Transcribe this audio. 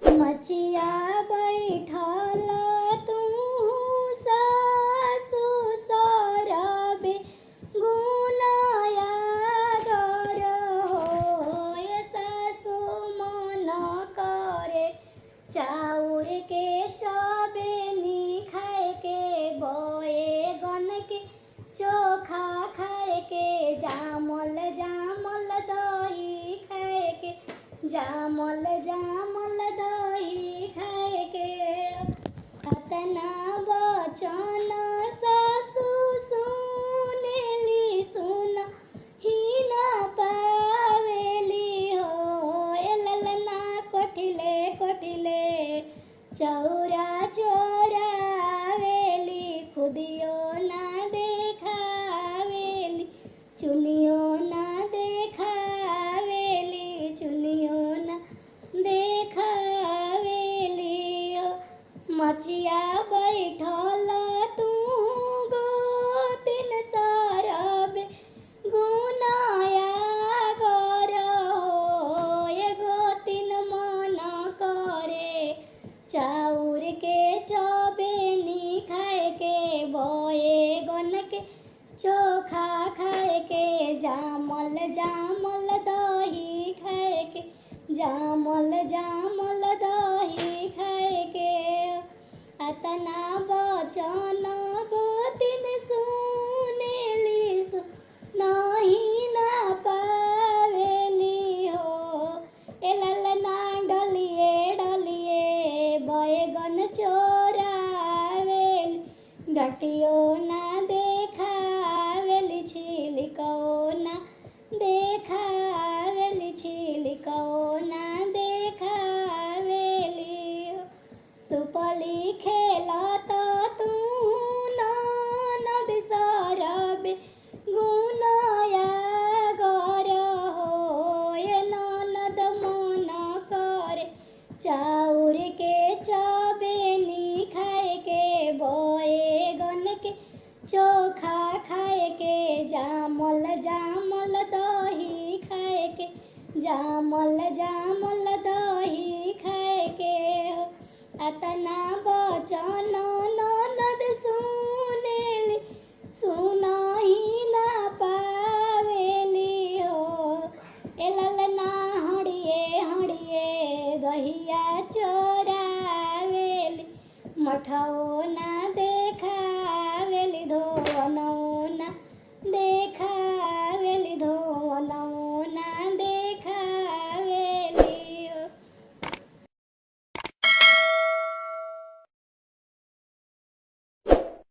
मचिया बैठल तू सासु सरबे गुनाया गर हो सासु मन करे चाउर के चबेनी खाए के बैगन के चोखा खाए के जामल जामल दही खाए के जामल जामल दही खाए के अतना वचन सासु सुनेली सुन ही न पावेली हो ललना कोठिले कोठिले चौरा चोरावेली खुदियो ना देखावेली चुनियो ना देखावेली चुनियो ना देखावेली मचिया बैठल तू गोतिन सरबे गुनाया गर हो गोतिन मन करे चाउर के चबेनी खाए के बैगन के चोखा खाए के जामल जामल दही खाए के जामल जामल दही खाए के अतना वचन गोतिन सुनेली नहीं ना पावेली हो ललना डलिए डलिए बैगन चोरावेली डटियो ना देखावेली छिलको ना देखावेली छिलको ना देखावेली सुपली खेलत तू ननद सरबे गुनाया गर हो ननद मन करे चाउर के चबेनी खाए के बैगन के चोखा खाए के जामल जामल दही खाए के जामल जामल दही खाए के अतना वचन